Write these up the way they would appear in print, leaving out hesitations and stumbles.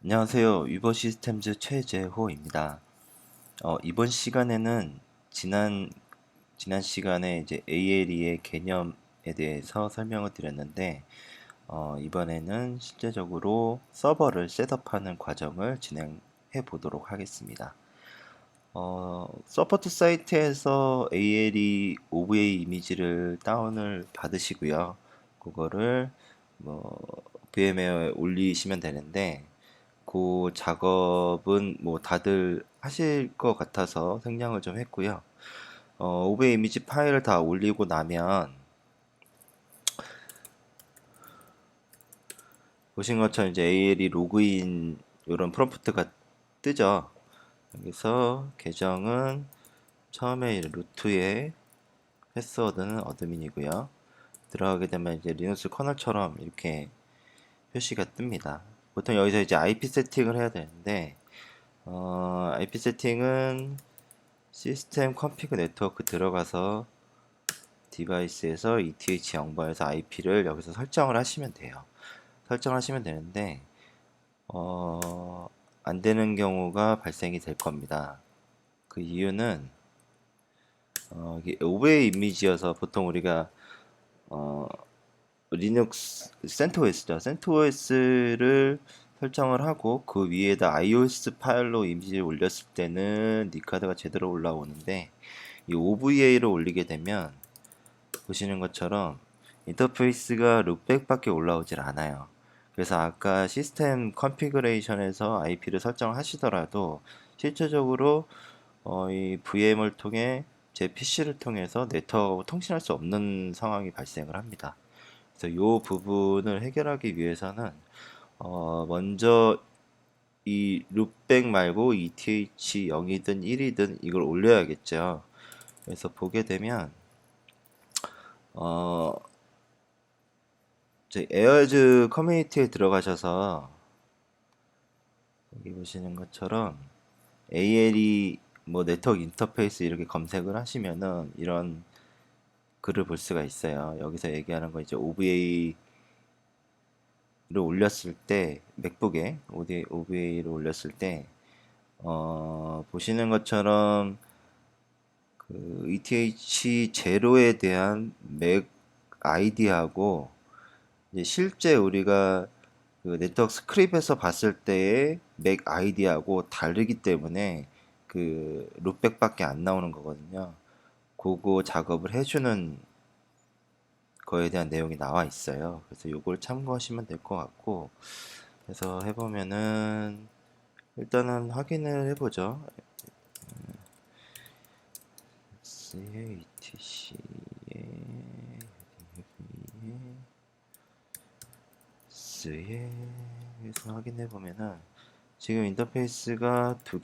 안녕하세요. 위버 시스템즈 최재호입니다. 이번 시간에는 지난 시간에 이제 ALE의 개념에 대해서 설명을 드렸는데, 이번에는 실제적으로 서버를 셋업하는 과정을 진행해 보도록 하겠습니다. 서포트 사이트에서 ALE OVA 이미지를 다운을 받으시고요. 그거를 뭐 VMware에 올리시면 되는데, 그 작업은 뭐 다들 하실 것 같아서 생략을 좀 했고요. OBA 이미지 파일을 다 올리고 나면 보신 것처럼 이제 ALE 로그인 이런 프롬프트가 뜨죠. 여기서 계정은 처음에 루트에 패스워드는 어드민이고요. 들어가게 되면 이제 리눅스 커널처럼 이렇게 표시가 뜹니다. 보통 여기서 이제 IP 세팅을 해야 되는데 IP 세팅은 시스템 컴피그 네트워크 들어가서 디바이스에서 ETH 영번에서 IP를 여기서 설정을 하시면 돼요. 설정하시면 되는데 안 되는 경우가 발생이 될 겁니다. 그 이유는 이게 OVA 이미지여서 보통 우리가 어, 리눅스 센토스죠. 센토스를 설정을 하고 그 위에다 iOS 파일로 이미지를 올렸을 때는 니카드가 제대로 올라오는데 이 OVA를 올리게 되면 보시는 것처럼 인터페이스가 룩백밖에 올라오질 않아요. 그래서 아까 시스템 컨피그레이션에서 IP를 설정하시더라도 실제적으로 이 VM을 통해 제 PC를 통해서 네트워크하고 통신할 수 없는 상황이 발생을 합니다. 그래서 이 부분을 해결하기 위해서는 먼저 이 룩백 말고 ETH 0이든 1이든 이걸 올려야겠죠. 그래서 보게 되면 어, 저희 에어즈 커뮤니티에 들어가셔서 여기 보시는 것처럼 ALE 뭐 네트워크 인터페이스 이렇게 검색을 하시면은 이런 글을 볼 수가 있어요. 여기서 얘기하는 거 이제 OVA를 올렸을 때 맥북에 OVA를 올렸을 때 보시는 것처럼 그 ETH 제로에 대한 맥 아이디하고 이제 실제 우리가 그 네트워크 스크립에서 봤을 때의 맥 아이디하고 다르기 때문에 그 룩백밖에 안 나오는 거거든요. 그거 작업을 해주는 거에 대한 내용이 나와 있어요. 그래서 이걸 참고하시면 될 것 같고, 그래서 해보면은 일단은 확인을 해보죠. CATC에 S에서 확인해 보면은 지금 인터페이스가 두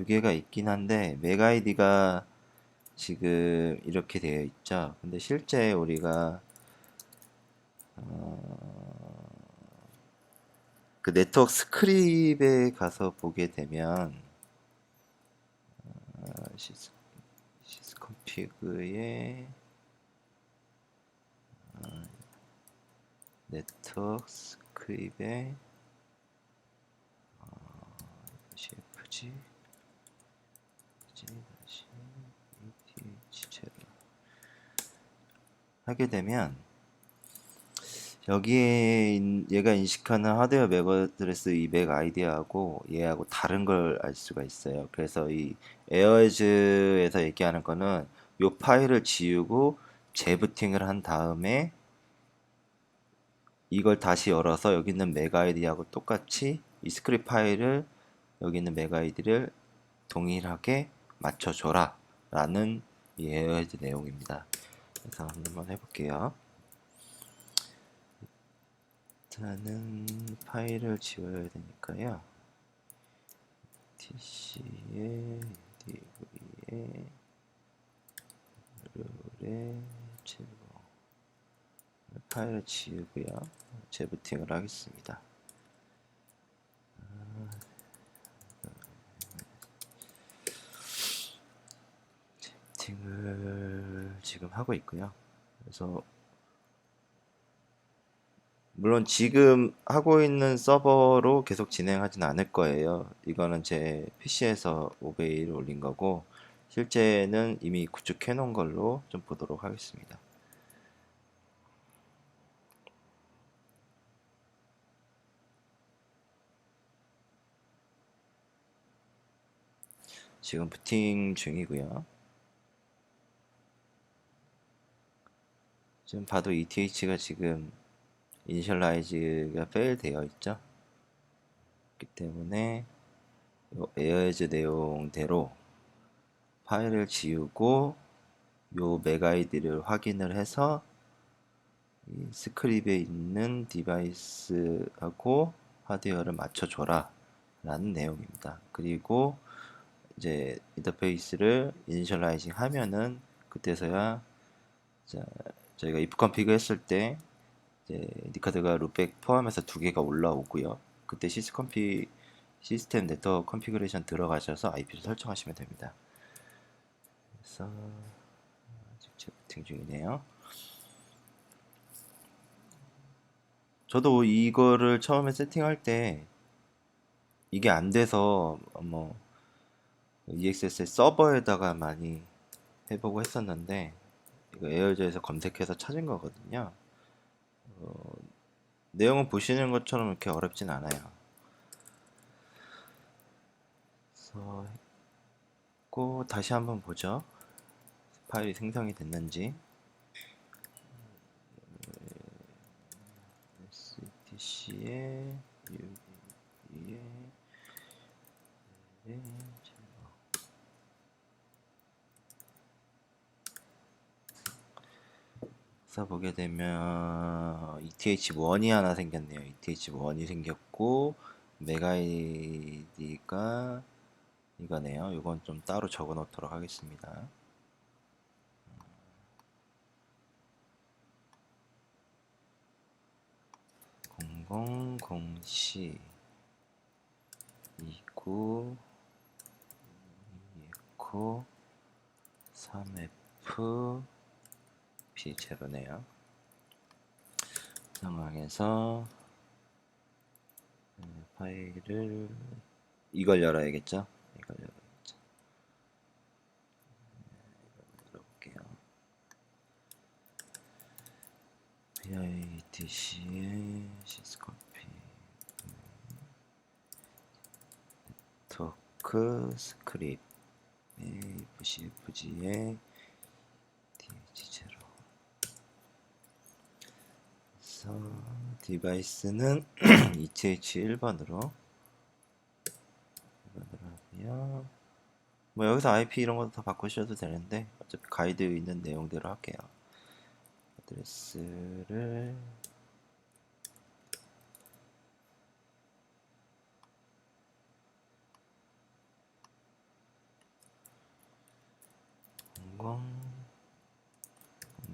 개가 있긴 한데 맥 아이디가 지금 이렇게 되어 있죠. 근데 실제 우리가 그 네트워크 스크립에 가서 보게 되면 시스config에 네트워크 스크립에 CFG 다시 ATH 하게 되면 여기에 얘가 인식하는 하드웨어 맥 어드레스 이 맥 아이디하고 얘하고 다른 걸 알 수가 있어요. 그래서 이 에어에즈에서 얘기하는 거는 요 파일을 지우고 재부팅을 한 다음에 이걸 다시 열어서 여기 있는 맥 아이디하고 똑같이 이 스크립트 파일을 여기 있는 맥 아이디를 동일하게 맞춰줘라 라는 이 에어에즈 내용입니다. 그래서 한번 해볼게요. 일단은 파일을 지워야 되니까요. TC에 DV에 룰에 제거 파일을 지우고요. 재부팅을 하겠습니다. 재부팅을 지금 하고 있고요. 그래서 물론 지금 하고 있는 서버로 계속 진행하진 않을 거예요. 이거는 제 PC에서 오베이를 올린 거고, 실제는 이미 구축해 놓은 걸로 좀 보도록 하겠습니다. 지금 부팅 중이고요. 지금 봐도 ETH가 지금 이니셜라이즈가 페일 되어 있죠. 그렇기 때문에 에어에즈 내용대로 파일을 지우고 요 맥아이디를 확인을 해서 이 스크립에 있는 디바이스하고 하드웨어를 맞춰줘라 라는 내용입니다. 그리고 이제 인터페이스를 이니셜라이징 하면은 그때서야 저희가 if config 했을 때 이제 니카드가 룩백 포함해서 두 개가 올라오고요. 그때 시스템 네트워크 컨피그레이션 들어가셔서 IP를 설정하시면 됩니다. 그래서 아직 채팅 중이네요. 저도 이거를 처음에 세팅할 때 이게 안 돼서 뭐 EXS의 서버에다가 많이 해보고 했었는데 이거 에어저에서 검색해서 찾은 거거든요. 내용은 보시는 것처럼 이렇게 어렵진 않아요. 그래서 했고 다시 한번 보죠. 파일이 생성이 됐는지. STC에 UV에 써보게 되면 ETH1이 하나 생겼네요. ETH1이 생겼고 맥아이디가 이거네요. 이건 좀 따로 적어 놓도록 하겠습니다. 000C 29 29 3F B0네요. 상황에서 파일을 이걸 열어야겠죠? 이걸 열어야겠죠. 열어볼게요. BITC의 시스코피 토크 스크립 FCFG의 DH0 그래서 디바이스는 ETH1번으로 하고요. 뭐 여기서 IP 이런 것도 다 바꾸셔도 되는데 어차피 가이드에 있는 내용대로 할게요. 어드레스를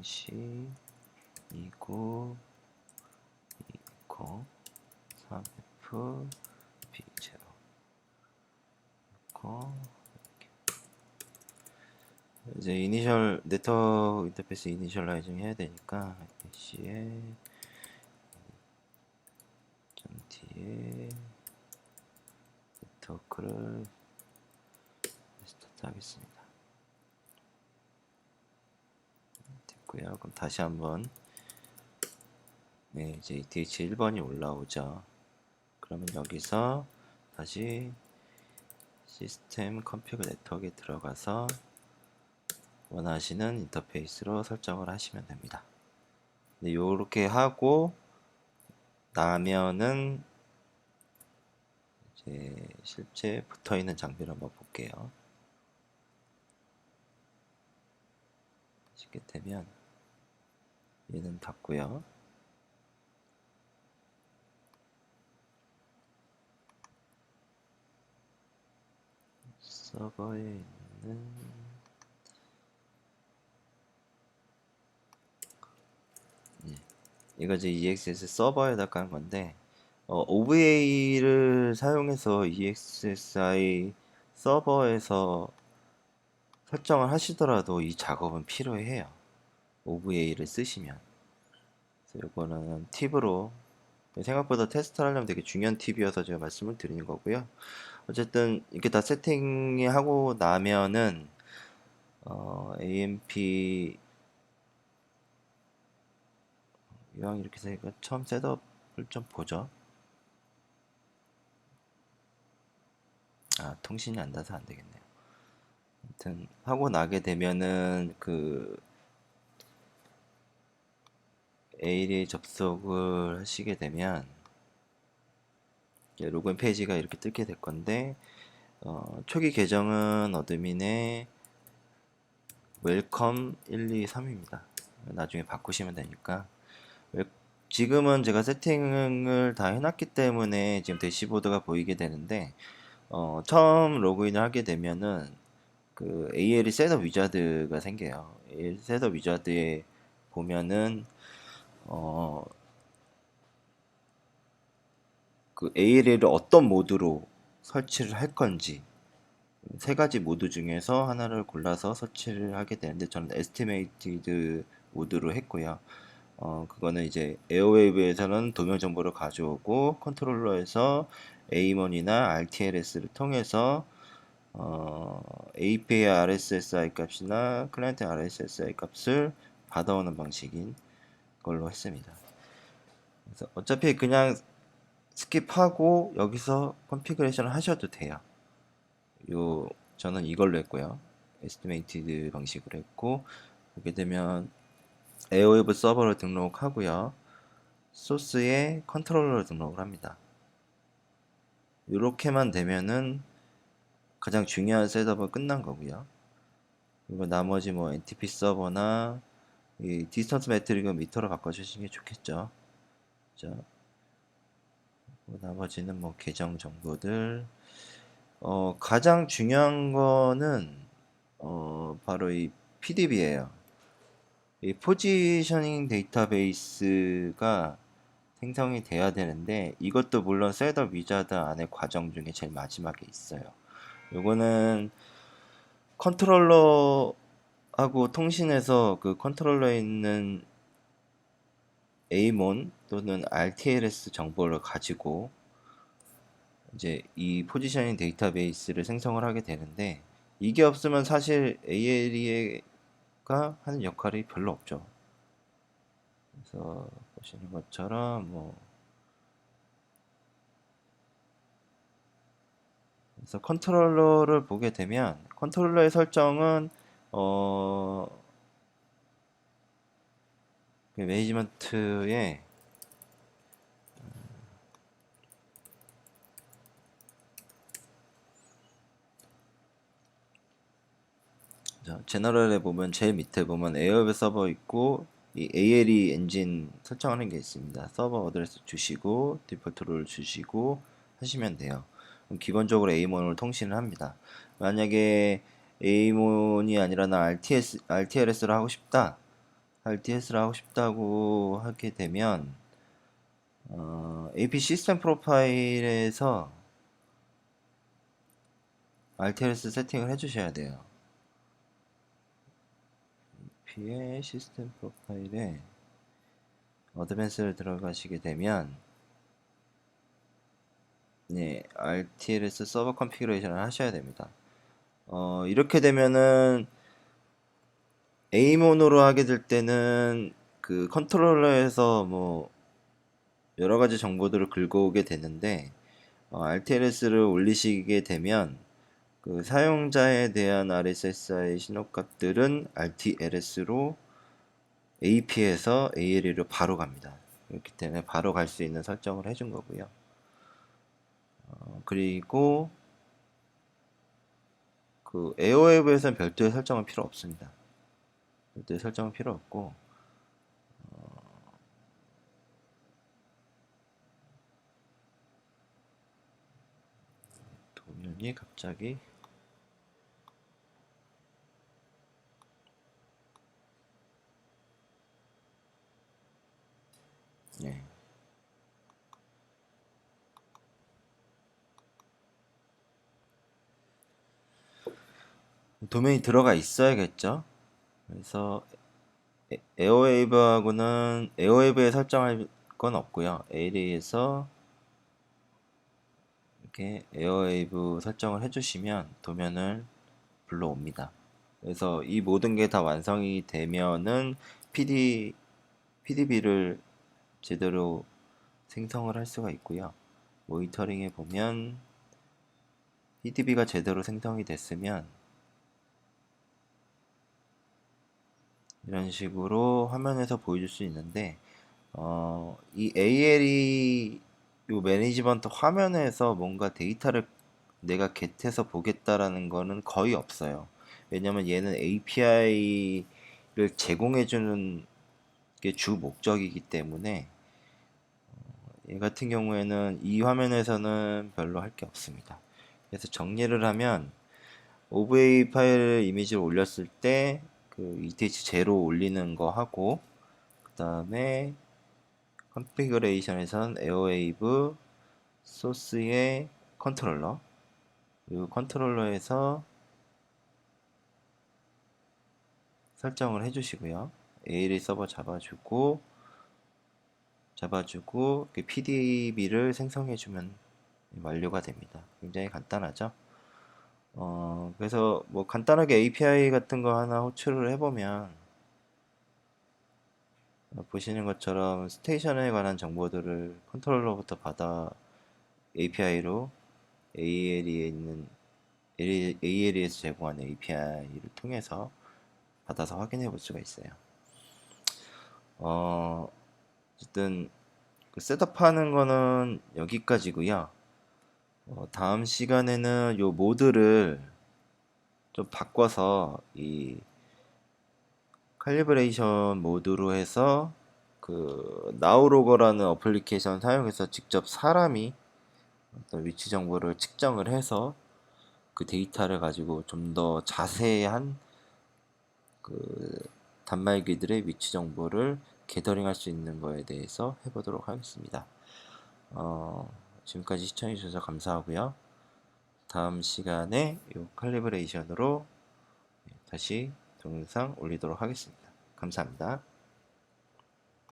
0시 29 29 3F B0 이제 이니셜 네트워크 인터페이스 이니셜라이징 해야 되니까 PC에 뒤에 네트워크를 스타트 하겠습니다. 됐고요. 그럼 다시 한번 네, 이제 ETH1번이 올라오죠. 그러면 여기서 다시 시스템 컴퓨터 네트워크에 들어가서 원하시는 인터페이스로 설정을 하시면 됩니다. 네, 요렇게 하고 나면은 이제 실제 붙어 있는 장비를 한번 볼게요. 쉽게 되면 얘는 닫고요. 서버에 있는 이거 이제 EXS 서버에다가 한 건데 OVA를 사용해서 EXSI 서버에서 설정을 하시더라도 이 작업은 필요해요. OVA를 쓰시면. 그래서 이거는 팁으로 생각보다 테스트를 하려면 되게 중요한 팁이어서 제가 말씀을 드리는 거고요. 어쨌든 이렇게 다 세팅이 하고 나면은 AMP 이왕 이렇게 되니까 처음 셋업을 좀 보죠. 아, 통신이 안 닿아서 안 되겠네요. 아무튼 하고 나게 되면은 그 ALE 접속을 하시게 되면 이제 로그인 페이지가 이렇게 뜨게 될 건데 초기 계정은 어드민의 웰컴 123입니다. 나중에 바꾸시면 되니까 지금은 제가 세팅을 다 해놨기 때문에 지금 대시보드가 보이게 되는데 처음 로그인을 하게 되면은 그 ALE 셋업 위자드가 생겨요. ALE 셋업 위자드에 보면은 어, 그 ALE를 어떤 모드로 설치를 할 건지 세 가지 모드 중에서 하나를 골라서 설치를 하게 되는데 저는 에스티메이티드 모드로 했고요. 그거는 이제 에어웨이브에서는 도면 정보를 가져오고 컨트롤러에서 AMON이나 RTLS를 통해서 API RSSI 값이나 클라이언트 RSSI 값을 받아오는 방식인 걸로 했습니다. 그래서 어차피 그냥 스킵하고 여기서 컨피그레이션을 하셔도 돼요. 요 저는 이걸로 했고요. 에스티메이티드 방식으로 했고 보게 되면 에어웨이브 서버를 등록하고요. 소스에 컨트롤러를 등록을 합니다. 이렇게만 되면은 가장 중요한 셋업은 끝난 거고요. 그리고 나머지 뭐 NTP 서버나 이 디스턴스 매트릭은 미터로 바꿔주시는 게 좋겠죠. 자, 나머지는 뭐 계정 정보들. 가장 중요한 거는 바로 이 PDB예요. 이 포지셔닝 데이터베이스가 생성이 돼야 되는데 이것도 물론 셋업 위자드 안에 과정 중에 제일 마지막에 있어요. 요거는 컨트롤러하고 통신해서 그 컨트롤러에 있는 AMON 또는 RTLS 정보를 가지고 이제 이 포지셔닝 데이터베이스를 생성을 하게 되는데 이게 없으면 사실 ALE가 하는 역할이 별로 없죠. 그래서 보시는 것처럼 뭐 그래서 컨트롤러를 보게 되면 컨트롤러의 설정은 어, 그 매니지먼트에 제너럴에 보면 제일 밑에 보면 에어웨이 서버 있고 이 ALE 엔진 설정하는 게 있습니다. 서버 어드레스 주시고 디폴트 롤 주시고 하시면 돼요. 그럼 기본적으로 AMON으로 통신을 합니다. 만약에 AMON이 아니라 나 RTLS를 하고 싶다. RTS를 하고 싶다고 하게 되면 AP 시스템 프로파일에서 RTLS 세팅을 해주셔야 돼요. AP의 시스템 프로파일에 어드밴스를 들어가시게 되면 네, RTLS 서버 컨피그레이션을 하셔야 됩니다. 이렇게 되면은 AMON으로 하게 될 때는 그 컨트롤러에서 뭐 여러 가지 정보들을 긁어오게 되는데 RTLS를 올리시게 되면 그 사용자에 대한 RSSI 신호값들은 RTLS로 AP에서 ALE로 바로 갑니다. 그렇기 때문에 바로 갈 수 있는 설정을 해준 거고요. 그리고 그 에어웨이브에서는 별도의 설정은 필요 없습니다. 별도의 설정은 필요 없고 도면이 갑자기 네. 도면이 들어가 있어야겠죠. 그래서 에어웨이브하고는 에어웨이브에 설정할 건 없고요. ALA에서 이렇게 에어웨이브 설정을 해주시면 도면을 불러옵니다. 그래서 이 모든 게 다 완성이 되면은 PDB를 제대로 생성을 할 수가 있고요. 모니터링에 보면 PDB가 제대로 생성이 됐으면 이런 식으로 화면에서 보여줄 수 있는데 이 ALE 요 매니지먼트 화면에서 뭔가 데이터를 내가 겟해서 보겠다라는 거는 거의 없어요. 왜냐면 얘는 API를 제공해주는 게 주 목적이기 때문에 얘 같은 경우에는 이 화면에서는 별로 할 게 없습니다. 그래서 정리를 하면 OVA 파일 이미지를 올렸을 때 그 ETH0 올리는 거 하고 그 다음에 컨피그레이션에선 에어웨이브 소스의 컨트롤러 그리고 컨트롤러에서 설정을 해주시고요. ALE 서버 잡아주고 PDB를 생성해주면 완료가 됩니다. 굉장히 간단하죠. 그래서 뭐 간단하게 API 같은 거 하나 호출을 해보면 보시는 것처럼 스테이션에 관한 정보들을 컨트롤러부터 받아 API로 ALE에 있는 ALE에서 제공하는 API를 통해서 받아서 확인해 볼 수가 있어요. 어쨌든 그 셋업하는 거는 여기까지고요. 다음 시간에는 요 모드를 좀 바꿔서 이 칼리브레이션 모드로 해서 그 나우로거라는 어플리케이션 사용해서 직접 사람이 어떤 위치 정보를 측정을 해서 그 데이터를 가지고 좀 더 자세한 그 단말기들의 위치 정보를 게더링할 수 있는 거에 대해서 해보도록 하겠습니다. 지금까지 시청해 주셔서 감사하고요. 다음 시간에 이 칼리브레이션으로 다시 동영상 올리도록 하겠습니다. 감사합니다.